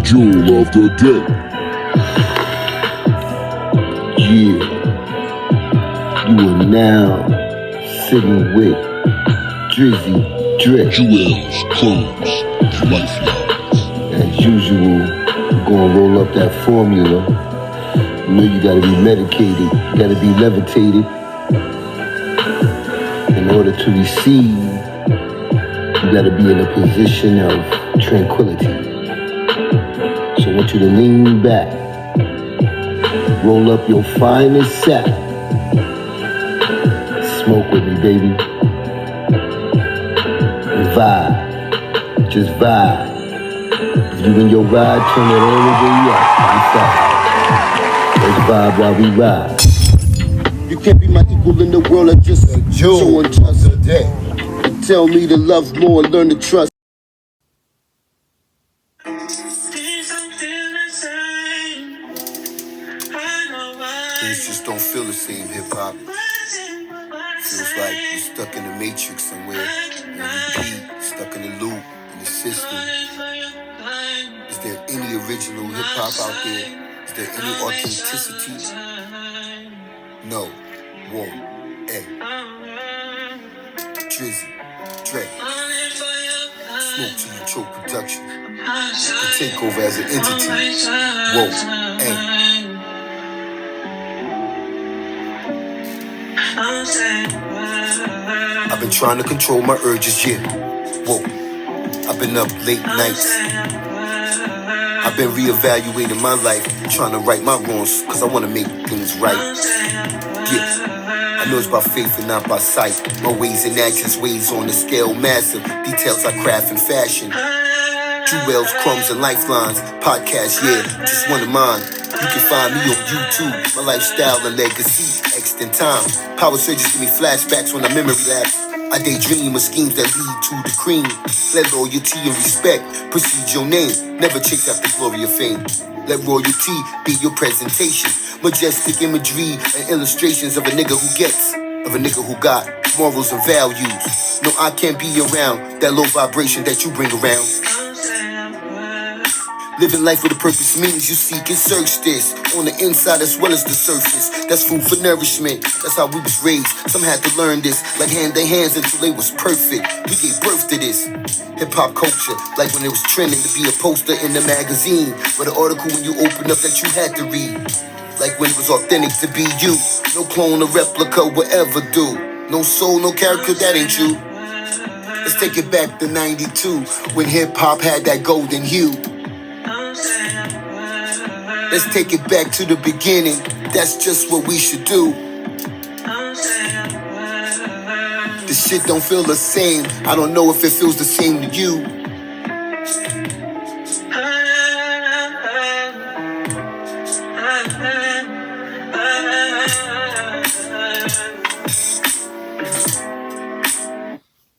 Jewel of the Day. Yeah, you are now sitting with Drizzy Dre. JeWeLZ Clothes, Lifelines. As usual, we're gonna roll up that formula. You know you gotta be medicated, you gotta be levitated. In order to receive, you gotta be in a position of tranquility. So I want you to lean back, roll up your finest sack, smoke with me, baby, and vibe, just vibe. If you in your ride, turn it all the way up, let's vibe while we ride. You can't be my equal in the world, I just so unjust. Tell me to love more, learn to trust. Things just don't feel the same, hip-hop. Feels like you're stuck in the matrix somewhere. On repeat, stuck in the loop, in the system. Is there any original hip-hop out there? Is there any authenticity? No. Whoa. Hey. Drizzy. Dre. Smoke to you choke production. The takeover as an entity. Whoa. Hey. I've been trying to control my urges, yeah. Whoa. I've been up late nights. I've been reevaluating my life, trying to right my wrongs, cause I wanna make things right. Yeah. I know it's by faith and not by sight. My ways and actions weighs on the scale massive. Details I craft and fashion. JeWeLZ, crumbs and lifelines. Podcast, yeah, just one of mine. You can find me on YouTube. My lifestyle and legacy, extend time. Power surges give me flashbacks when I memory lapse. I daydream of schemes that lead to the cream. Let loyalty and respect precede your name. Never chase after glory or fame. Let royalty be your presentation. Majestic imagery and illustrations of a nigga who gets, of a nigga who got morals and values. No, I can't be around that low vibration that you bring around. Living life with a purpose means you seek and search this on the inside as well as the surface. That's food for nourishment. That's how we was raised. Some had to learn this like hand in hands until they was perfect. We gave birth to this hip-hop culture, like when it was trending to be a poster in the magazine, or the article when you opened up that you had to read. Like when it was authentic to be you. No clone or replica will ever do. No soul, no character, that ain't you. Let's take it back to 92 when hip-hop had that golden hue. Let's take it back to the beginning. That's just what we should do. This shit don't feel the same. I don't know if it feels the same to you.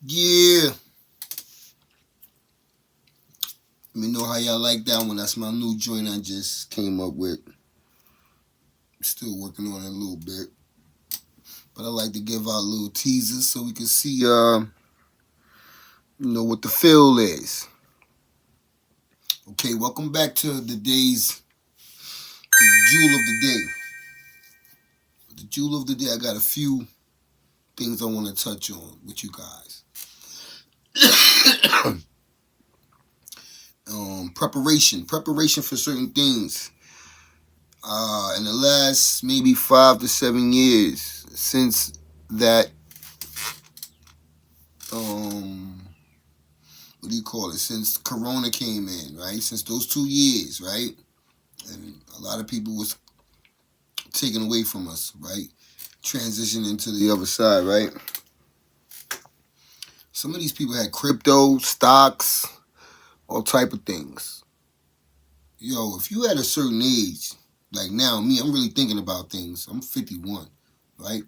Yeah. Let me know how y'all like that one. That's my new joint I just came up with. Still working on it a little bit. But I like to give out little teasers so we can see, what the feel is. Okay, welcome back to the Jewel of the Day. The Jewel of the Day, I got a few things I want to touch on with you guys. Preparation for certain things. In the last maybe 5 to 7 years since that, since Corona came in, right? Since those 2 years, right? And a lot of people was taken away from us, right? Transitioning to the other side, right? Some of these people had crypto, stocks, all type of things. Yo, if you at a certain age, like now, me, I'm really thinking about things. I'm 51, right?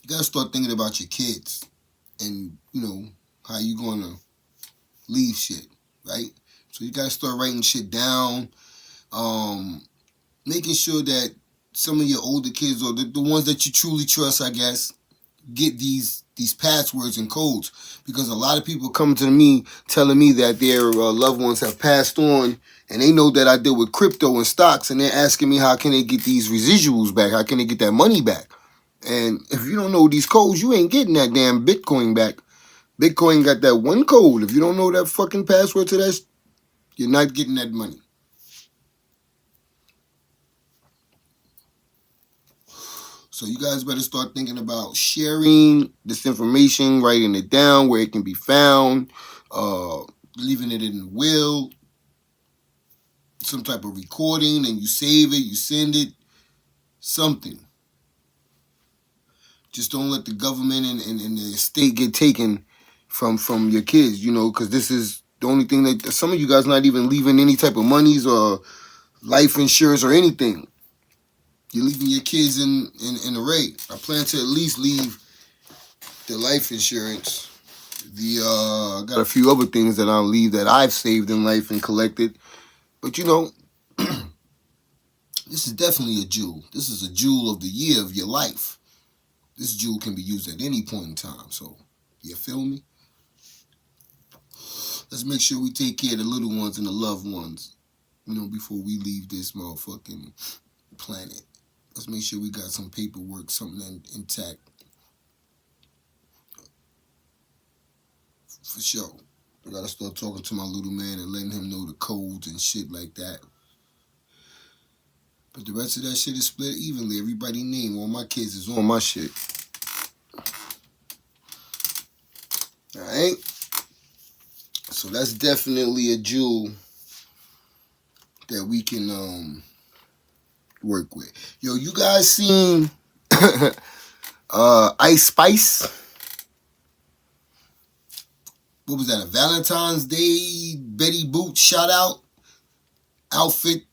You gotta start thinking about your kids and, how you gonna leave shit, right? So you gotta start writing shit down, making sure that some of your older kids, or the ones that you truly trust, I guess, get these passwords and codes, because a lot of people come to me telling me that their loved ones have passed on And they know that I deal with crypto and stocks, and they're asking me how can they get these residuals back? How can they get that money back? And if you don't know these codes, you ain't getting that damn Bitcoin back. Bitcoin got that one code. If you don't know that fucking password to that, you're not getting that money. So you guys better start thinking about sharing this information, writing it down where it can be found, leaving it in the will, some type of recording, and you save it, you send it, something. Just don't let the government and the state get taken from your kids, because this is the only thing that some of you guys not even leaving any type of monies or life insurance or anything. You're leaving your kids in a rate. I plan to at least leave the life insurance. I got a few other things that I'll leave that I've saved in life and collected. But this is definitely a jewel. This is a jewel of the year of your life. This jewel can be used at any point in time. So, you feel me? Let's make sure we take care of the little ones and the loved ones, before we leave this motherfucking planet. Let's make sure we got some paperwork, something intact. For sure. I gotta start talking to my little man and letting him know the codes and shit like that. But the rest of that shit is split evenly. Everybody name, all my kids is on my shit. Alright? So that's definitely a jewel that we can work with. Yo, you guys seen Ice Spice? What was that? A Valentine's Day Betty Boot shout out outfit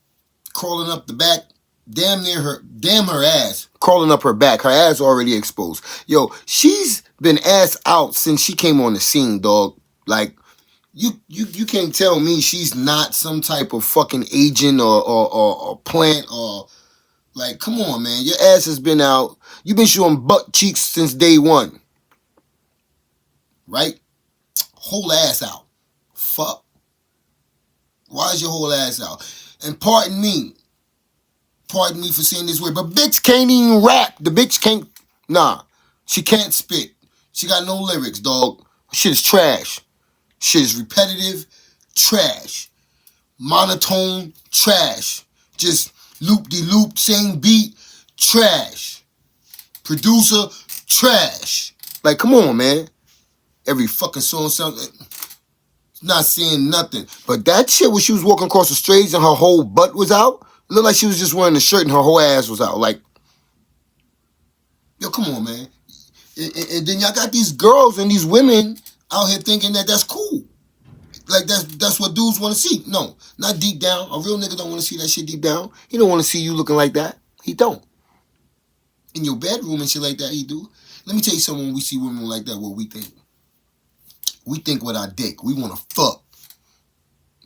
crawling up the back. Damn her ass crawling up her back. Her ass already exposed. Yo, she's been ass out since she came on the scene, dog. Like, you can't tell me she's not some type of fucking agent or plant or like, come on, man. Your ass has been out. You've been showing butt cheeks since day one. Right? Whole ass out. Fuck. Why is your whole ass out? And pardon me for saying this word, but bitch can't even rap. The bitch can't, she can't spit. She got no lyrics, dog. Shit is trash. Shit is repetitive, trash. Monotone, trash. Just loop-de-loop, same beat, trash. Producer, trash. Like, come on, man. Every fucking song sounds not saying nothing. But that shit when she was walking across the stage and her whole butt was out, it looked like she was just wearing a shirt and her whole ass was out. Like, yo, come on, man. And then y'all got these girls and these women out here thinking that that's cool. Like, that's what dudes want to see. No, not deep down. A real nigga don't want to see that shit deep down. He don't want to see you looking like that. He don't. In your bedroom and shit like that, he do. Let me tell you something when we see women like that, what we think. We think with our dick. We want to fuck.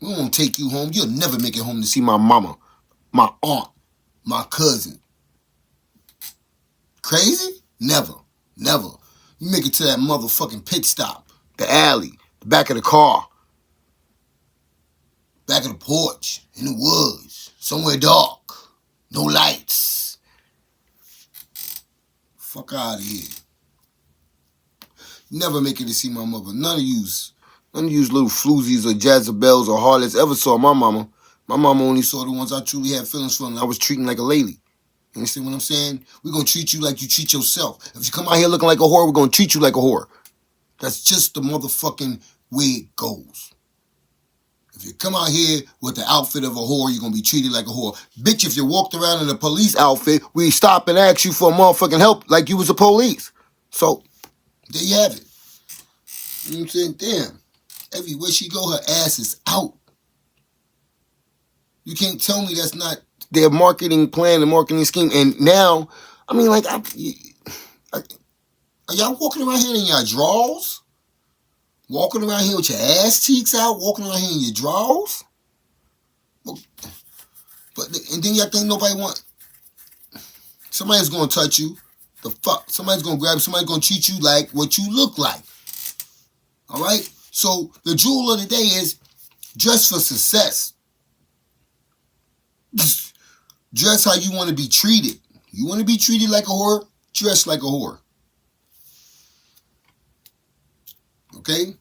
We want to take you home. You'll never make it home to see my mama, my aunt, my cousin. Crazy? Never. Never. You make it to that motherfucking pit stop, the alley, the back of the car, back of the porch, in the woods, somewhere dark, no lights. Fuck out of here. Never make it to see my mother. None of yous little floozies or Jezebels or harlots ever saw my mama. My mama only saw the ones I truly had feelings for and I was treating like a lady. You understand what I'm saying? We're going to treat you like you treat yourself. If you come out here looking like a whore, we're going to treat you like a whore. That's just the motherfucking way it goes. If you come out here with the outfit of a whore, you're going to be treated like a whore. Bitch, if you walked around in a police outfit, we stop and ask you for motherfucking help like you was the police. So, there you have it. You know what I'm saying? Damn. Everywhere she go, her ass is out. You can't tell me that's not their marketing plan and marketing scheme. And now, I mean, like, are y'all walking around here in your drawers? Walking around here with your ass cheeks out? Walking around here in your drawers? And then y'all think nobody somebody's going to touch you. The fuck? Somebody's going to grab you. Somebody's going to treat you like what you look like. All right? So the jewel of the day is dress for success. Dress how you want to be treated. You want to be treated like a whore? Dress like a whore. Okay?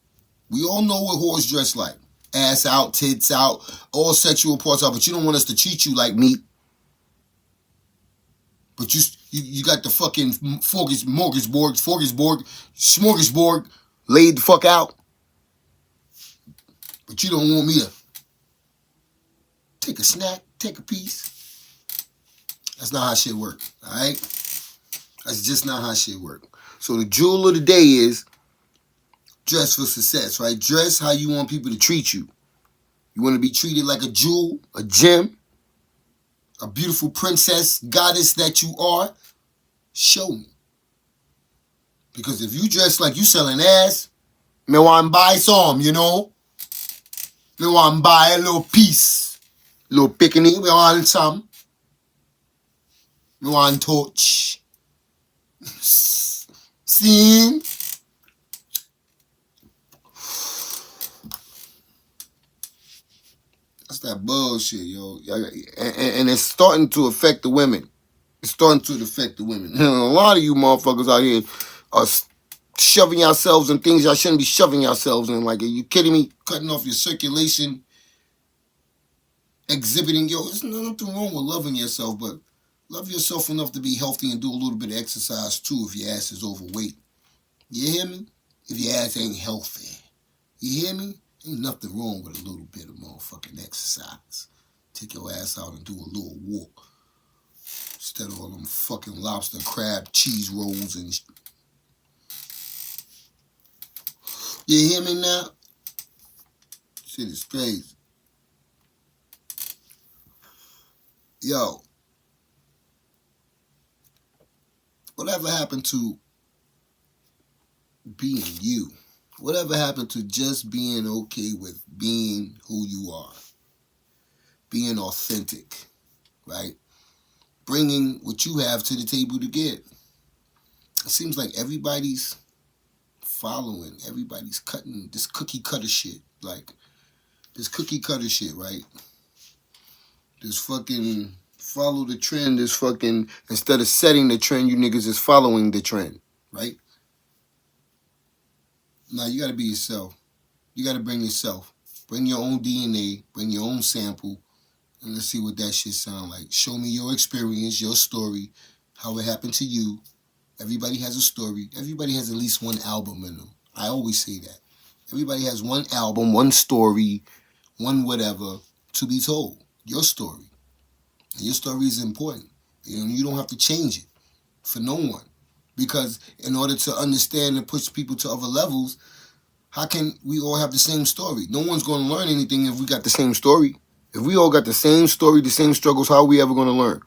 We all know what whores dress like. Ass out, tits out, all sexual parts out, but you don't want us to treat you like meat. But you got the fucking smorgasbord, laid the fuck out. But you don't want me to take a snack, take a piece. That's not how shit work, all right? That's just not how shit work. So the jewel of the day is dress for success, right? Dress how you want people to treat you. You want to be treated like a jewel, a gem, a beautiful princess, goddess that you are. Show me. Because if you dress like you selling ass, me want to buy some, you know? Me want to buy a little piece. Little picnic, me want some. Me want to touch. See? That's that bullshit, yo. And it's starting to affect the women. It's starting to affect the women. A lot of you motherfuckers out here are shoving yourselves in things y'all shouldn't be shoving yourselves in. Like, are you kidding me? Cutting off your circulation, exhibiting, yo, there's nothing wrong with loving yourself, but love yourself enough to be healthy and do a little bit of exercise too if your ass is overweight. You hear me? If your ass ain't healthy. You hear me? Ain't nothing wrong with a little bit of motherfucking exercise. Take your ass out and do a little walk. Instead of all them fucking lobster, crab, cheese rolls and You hear me now? Shit is crazy. Yo. Whatever happened to being you? Whatever happened to just being okay with being who you are? Being authentic, right? Bringing what you have to the table to get. It seems like everybody's following, everybody's cutting this cookie cutter shit. Like, this cookie cutter shit, right? This fucking follow the trend, this fucking, instead of setting the trend, you niggas is following the trend, right? Now, you gotta be yourself. You gotta bring yourself. Bring your own DNA, bring your own sample, and let's see what that shit sound like. Show me your experience, your story, how it happened to you. Everybody has a story. Everybody has at least one album in them. I always say that. Everybody has one album, one story, one whatever to be told. Your story. And your story is important. You don't have to change it for no one. Because in order to understand and push people to other levels, how can we all have the same story? No one's going to learn anything if we got the same story. If we all got the same story, the same struggles, how are we ever going to learn?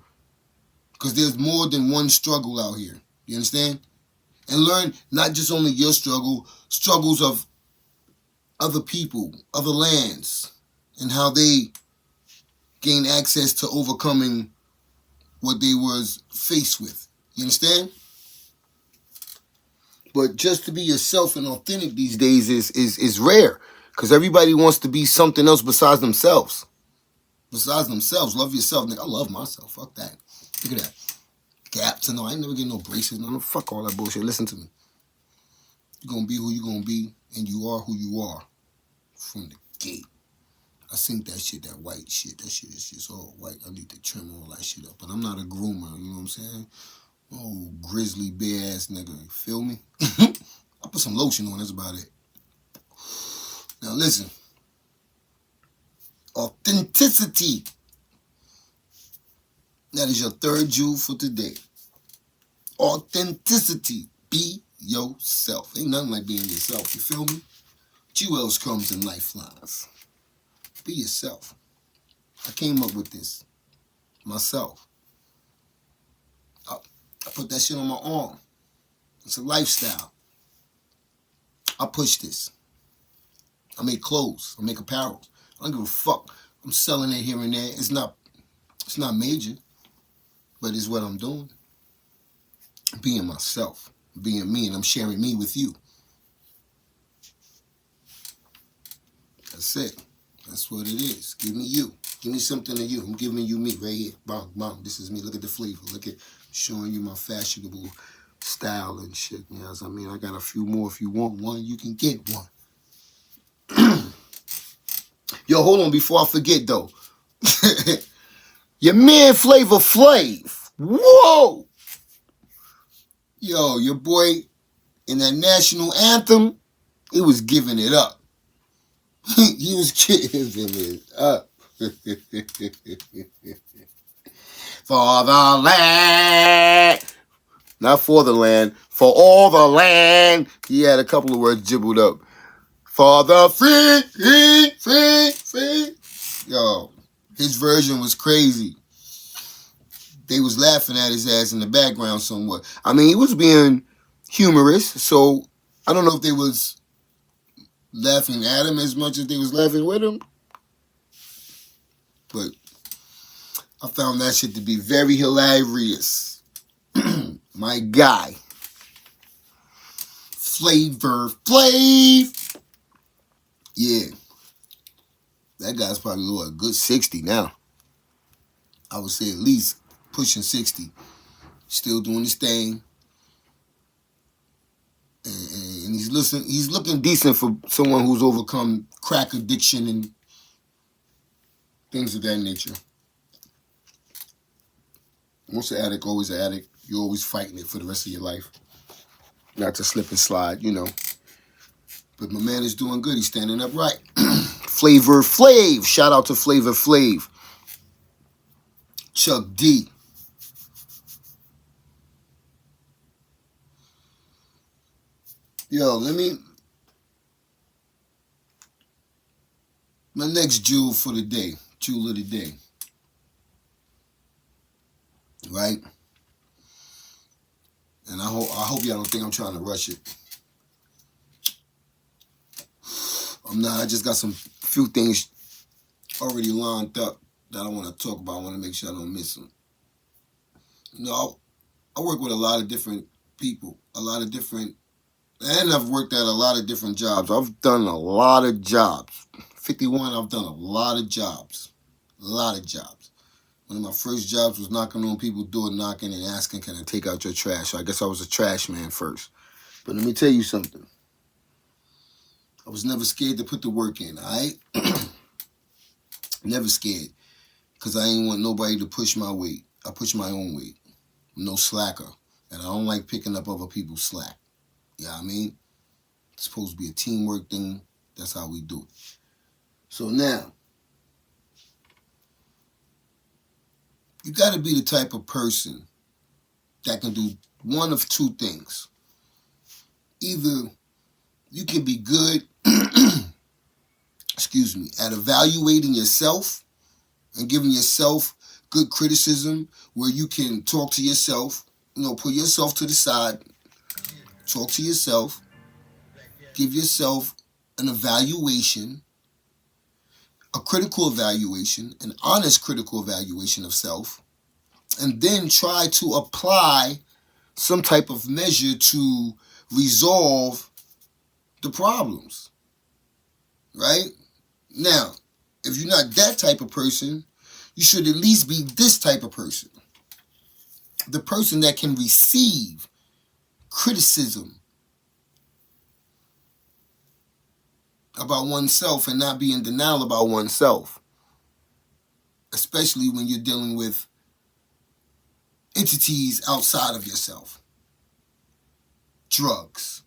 Because there's more than one struggle out here. You understand? And learn not just only your struggle, struggles of other people, other lands, and how they gain access to overcoming what they was faced with. You understand? But just to be yourself and authentic these days is rare. Because everybody wants to be something else besides themselves. Besides themselves. Love yourself. Nigga, I love myself. Fuck that. Look at that. Gaps and all. I ain't never get no braces. No, fuck all that bullshit. Listen to me. You're going to be who you're going to be. And you are who you are. From the gate. I think that shit, that white shit. That shit is just all white. I need to trim all that shit up. But I'm not a groomer. You know what I'm saying? Oh, grizzly bear ass nigga. You feel me? I put some lotion on. That's about it. Now listen. Authenticity. That is your third jewel for today. Authenticity. Be yourself. Ain't nothing like being yourself. You feel me? JeWeLZ crumbs and lifelines. Be yourself. I came up with this myself. I put that shit on my arm. It's a lifestyle. I push this. I make clothes. I make apparel. I don't give a fuck. I'm selling it here and there. It's not major, but it's what I'm doing. Being myself. Being me, and I'm sharing me with you. That's it. That's what it is. Give me you. Give me something of you. I'm giving you me right here. Bang, bang. This is me. Look at the flavor. Look at showing you my fashionable style and shit. You know what I mean? I got a few more. If you want one, you can get one. Yo, hold on before I forget though. Your man Flavor Flav. Whoa! Yo, your boy in that national anthem, he was giving it up. He was giving it up. For the land. Not for the land. For all the land. He had a couple of words jibbled up. For the free. Yo, his version was crazy. They was laughing at his ass in the background somewhat. I mean, he was being humorous, so I don't know if they was laughing at him as much as they was laughing with him. But I found that shit to be very hilarious. My guy. Flavor Flav. Yeah. That guy's probably a good 60 now. I would say at least pushing 60. Still doing his thing. And he's looking decent for someone who's overcome crack addiction and things of that nature. Once an addict, always an addict. You're always fighting it for the rest of your life. Not to slip and slide, you know. But my man is doing good. He's standing up right. Flavor Flav. Shout out to Flavor Flav. Chuck D. Yo, my next jewel for the day. Jewel of the day. Right? And I hope y'all don't think I'm trying to rush it. I'm not. I just got some few things already lined up that I want to talk about. I want to make sure I don't miss them. You know, I work with a lot of different people, and I've worked at a lot of different jobs. I've done a lot of jobs. 51, I've done a lot of jobs. One of my first jobs was knocking on people's door, knocking and asking, can I take out your trash? So I guess I was a trash man first. But let me tell you something. I was never scared to put the work in, all right? Never scared. Because I ain't want nobody to push my weight. I push my own weight. I'm no slacker. And I don't like picking up other people's slack. You know what I mean? It's supposed to be a teamwork thing. That's how we do it. So now, you got to be the type of person that can do one of two things. Either you can be good, at evaluating yourself and giving yourself good criticism where you can talk to yourself, put yourself to the side, talk to yourself, give yourself an evaluation, a critical evaluation, an honest critical evaluation of self, and then try to apply some type of measure to resolve the problems, right? Now, if you're not that type of person, you should at least be this type of person. The person that can receive criticism about oneself and not be in denial about oneself, especially when you're dealing with entities outside of yourself. Drugs.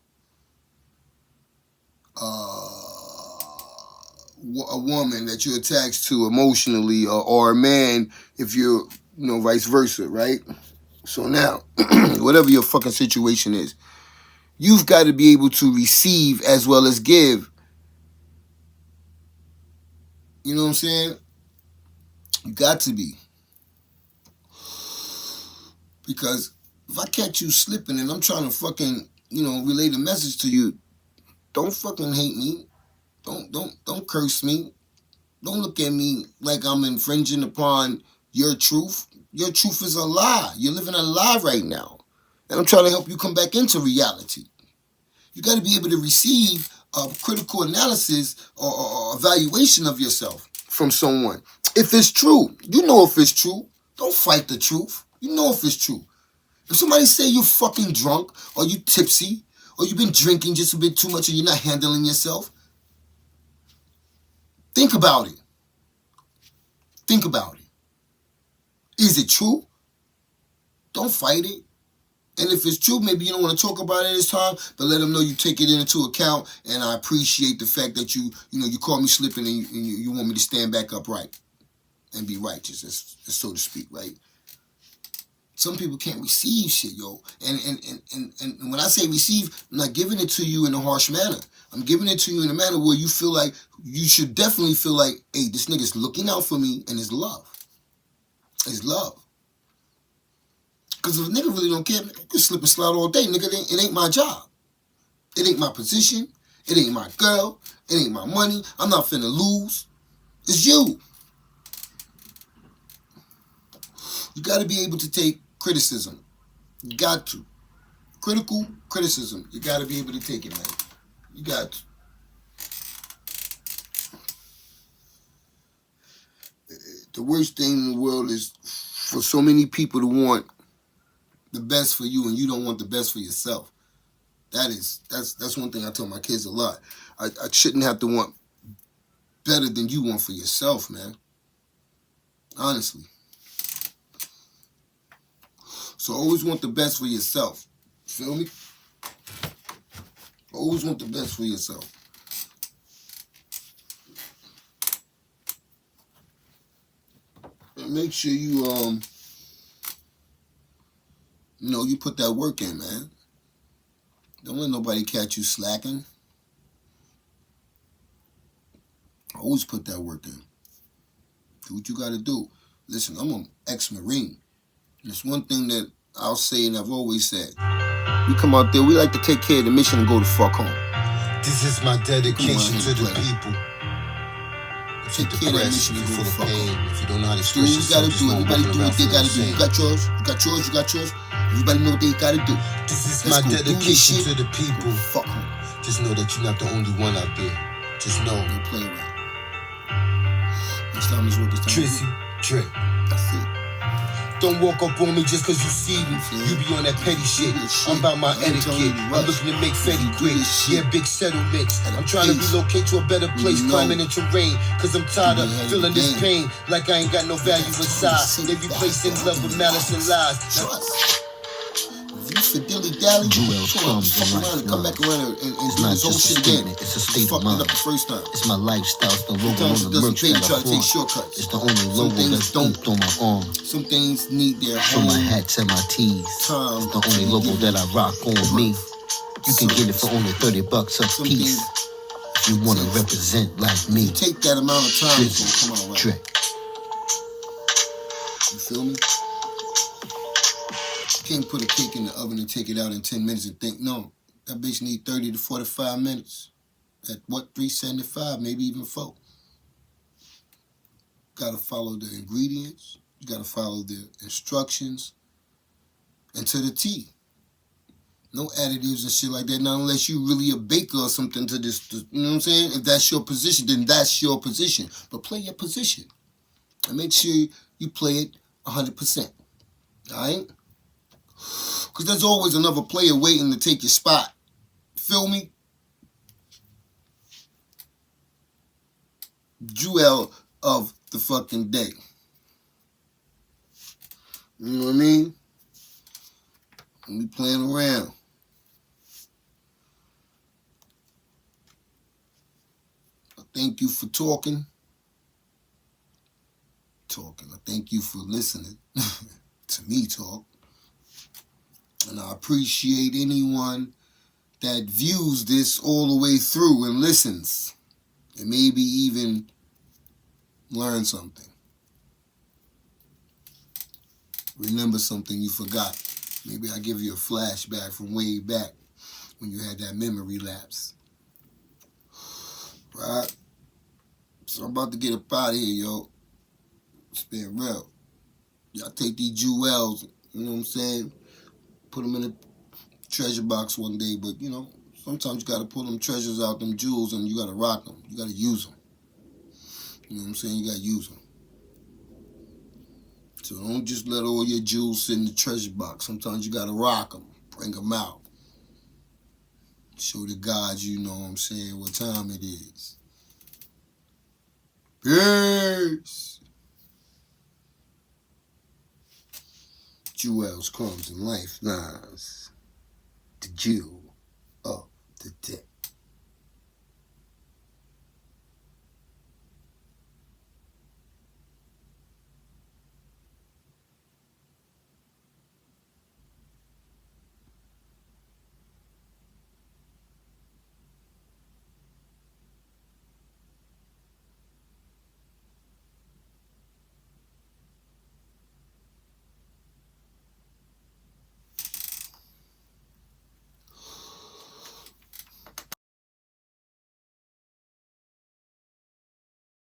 A woman that you're attached to emotionally, or a man if you're, vice versa, right? So now, whatever your fucking situation is, you've got to be able to receive as well as give. You know what I'm saying? You got to be. Because if I catch you slipping and I'm trying to fucking, relay the message to you, don't fucking hate me. Don't curse me. Don't look at me like I'm infringing upon your truth. Your truth is a lie. You're living a lie right now. And I'm trying to help you come back into reality. You got to be able to receive critical analysis or evaluation of yourself from someone. If it's true, you know if it's true. Don't fight the truth. You know if it's true. If somebody say you're fucking drunk or you tipsy or you've been drinking just a bit too much and you're not handling yourself, think about it. Think about it. Is it true? Don't fight it. And if it's true, maybe you don't want to talk about it this time, but let them know you take it into account. And I appreciate the fact that you caught me slipping and you want me to stand back upright and be righteous, so to speak, right? Some people can't receive shit, yo. And when I say receive, I'm not giving it to you in a harsh manner. I'm giving it to you in a manner where you feel like, you should definitely feel like, hey, this nigga's looking out for me and it's love. It's love. Because if a nigga really don't care, you can slip and slide all day. Nigga, it ain't my job. It ain't my position. It ain't my girl. It ain't my money. I'm not finna lose. It's you. You got to be able to take criticism. You got to. Critical criticism. You got to be able to take it, man. You got to. The worst thing in the world is for so many people to want the best for you and you don't want the best for yourself. That's one thing I tell my kids a lot. I shouldn't have to want better than you want for yourself, man. Honestly. So always want the best for yourself. Feel me? Always want the best for yourself. And make sure you you put that work in, man. Don't let nobody catch you slacking. Always put that work in. Do what you got to do. Listen, I'm an ex-Marine. There's one thing that I'll say and I've always said. We come out there, we like to take care of the mission and go the fuck home. This is my dedication to the people. Take care of that mission and go the fuck home. If you don't know how to do what you gotta do. Everybody do what they gotta do. You got yours, you got yours, you got yours. Everybody know what they gotta do. This is my dedication to the people. Fuck home. Just know that you're not the only one out there. Just know. Don't play around. Next time is work, this time. Tracy, Dre. That's it. Don't walk up on me just cause you see me. You be on that petty shit. I'm about my etiquette. I'm looking to make Fetty quick. Yeah, big settlements. I'm trying to relocate to a better place, climbing in terrain. Cause I'm tired of feeling this pain like I ain't got no value inside. They replacing love with malice and lies. Trust. If you for dilly-dally, JeWeLZ crumbs and come back around and do this whole shit again. It's a state of mind. Up the first time. It's my lifestyle. It's the logo on Sometimes the it merch doesn't pay that to try I to take flaunt. shortcuts. It's the only logo that's inked on my arm. Some things need their From my own hats and my tees. time. It's the only logo that I rock on me. You can get it for only $30 a Some piece. things If you wanna represent like me. take that amount of time. So come on, right? Trick. You feel me? You can't put a cake in the oven and take it out in 10 minutes and think, no, that bitch need 30 to 45 minutes. At what, 375, maybe even 4. Gotta follow the ingredients. You gotta follow the instructions. And to the T. No additives and shit like that. Not unless you really a baker or something to this, you know what I'm saying? If that's your position, then that's your position. But play your position. And make sure you play it 100%. Alright? Because there's always another player waiting to take your spot. Feel me? JeWeLZ of the fucking day. You know what I mean? We playing around. I thank you for talking. I thank you for listening to me talk. And I appreciate anyone that views this all the way through and listens. And maybe even learn something. Remember something you forgot. Maybe I give you a flashback from way back when you had that memory lapse. Right? So I'm about to get up out of here, yo. It's been real. Y'all take these JeWeLZ, you know what I'm saying? Put them in a treasure box one day, but, you know, Sometimes you got to pull them treasures out, them jewels, and you got to rock them. You got to use them. You know what I'm saying? You got to use them. So don't just let all your jewels sit in the treasure box. Sometimes you got to rock them. Bring them out. Show the gods, you know what I'm saying, what time it is. Peace. JeWeLZ, Crumbs, and Lifelines. The Jew of the Day.